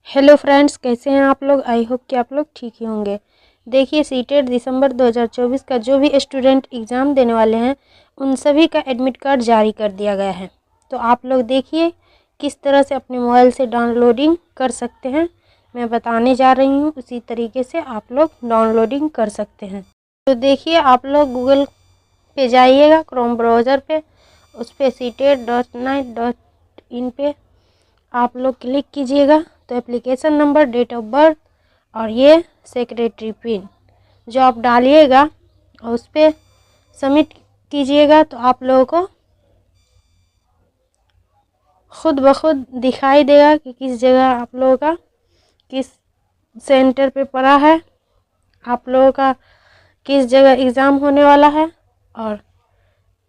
Hello friends, कैसे हैं आप लोग। आई होप कि आप लोग ठीक ही होंगे। देखिए, सीटेट दिसंबर 2024 का जो भी स्टूडेंट एग्ज़ाम देने वाले हैं उन सभी का एडमिट कार्ड जारी कर दिया गया है। तो आप लोग देखिए किस तरह से अपने मोबाइल से डाउनलोडिंग कर सकते हैं। मैं बताने जा रही हूँ, उसी तरीके से आप लोग डाउनलोडिंग कर सकते हैं। तो देखिए, आप लोग गूगल पे जाइएगा, क्रोम ब्राउज़र पे, उस पर CTET.NICE.in पे आप लोग क्लिक कीजिएगा। तो application number, date of birth और ये सेक्रेटरी पिन जो आप डालिएगा और उस पर सबमिट कीजिएगा तो आप लोगों को खुद ब खुद दिखाई देगा कि किस जगह आप लोगों का किस सेंटर पे पड़ा है, आप लोगों का किस जगह एग्ज़ाम होने वाला है और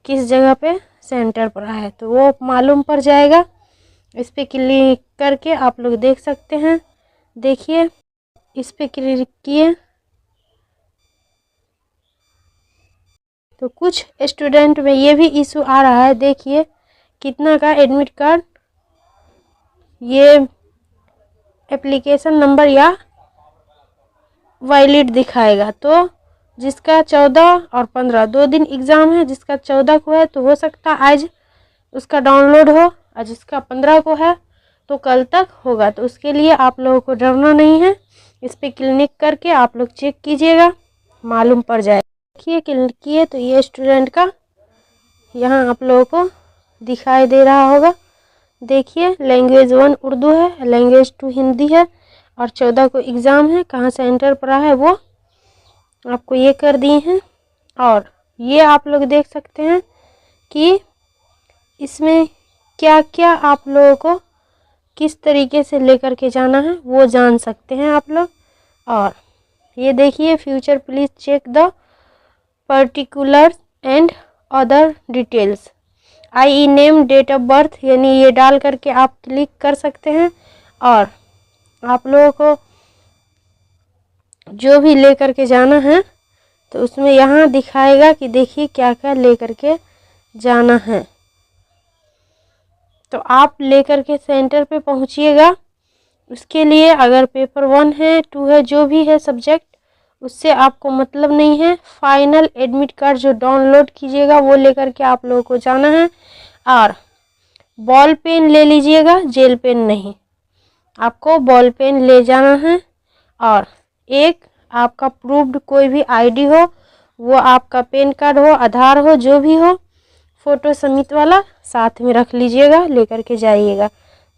किस जगह पे सेंटर पड़ा है, तो वो मालूम पड़ जाएगा। इस पर क्लिक करके आप लोग देख सकते हैं। देखिए, इस पर क्लिक किए तो कुछ स्टूडेंट में ये भी इशू आ रहा है। देखिए कितना का एडमिट कार्ड ये एप्लीकेशन नंबर या वैलिड दिखाएगा। तो जिसका 14 और 15 2 दिन एग्ज़ाम है, जिसका 14 को है तो हो सकता है आज उसका डाउनलोड हो और जिसका 15 को है तो कल तक होगा। तो उसके लिए आप लोगों को डरना नहीं है। इस पर क्लिक करके आप लोग चेक कीजिएगा, मालूम पड़ जाए। देखिए क्लिक किए तो ये स्टूडेंट का यहाँ आप लोगों को दिखाई दे रहा होगा। देखिए, लैंग्वेज 1 उर्दू है, लैंग्वेज 2 हिंदी है और 14 को एग्ज़ाम है। कहाँ सेंटर पड़ा है वो आपको ये कर दिए हैं। और ये आप लोग देख सकते हैं कि इसमें क्या क्या आप लोगों को किस तरीके से लेकर के जाना है वो जान सकते हैं आप लोग। और ये देखिए, future please check the particulars and other details, I name, date of birth, यानी ये डाल करके आप क्लिक कर सकते हैं। और आप लोगों को जो भी लेकर के जाना है तो उसमें यहाँ दिखाएगा कि देखिए क्या क्या लेकर के जाना है। तो आप लेकर के सेंटर पे पहुँचिएगा। उसके लिए अगर पेपर 1 है, 2 है, जो भी है सब्जेक्ट, उससे आपको मतलब नहीं है। फाइनल एडमिट कार्ड जो डाउनलोड कीजिएगा वो लेकर के आप लोगों को जाना है। और बॉल पेन ले लीजिएगा, जेल पेन नहीं, आपको बॉल पेन ले जाना है। और एक आपका प्रूफ्ड कोई भी आईडी हो, वो आपका पैन कार्ड हो, आधार हो, जो भी हो, फ़ोटो समिट वाला साथ में रख लीजिएगा, लेकर के जाइएगा।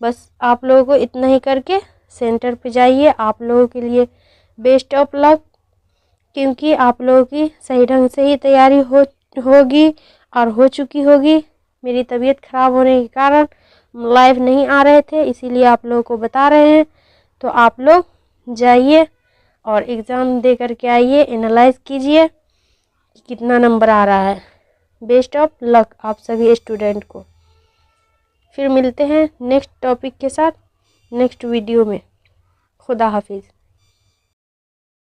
बस आप लोगों को इतना ही करके सेंटर पे जाइए। आप लोगों के लिए बेस्ट ऑफ लक, क्योंकि आप लोगों की सही ढंग से ही तैयारी होगी और हो चुकी होगी। मेरी तबीयत ख़राब होने के कारण लाइव नहीं आ रहे थे, इसीलिए आप लोगों को बता रहे हैं। तो आप लोग जाइए और एग्ज़ाम दे करके आइए, एनालाइज कीजिए कि कितना नंबर आ रहा है। बेस्ट ऑफ लक आप सभी स्टूडेंट को। फिर मिलते हैं नेक्स्ट टॉपिक के साथ नेक्स्ट वीडियो में। खुदा हाफिज़।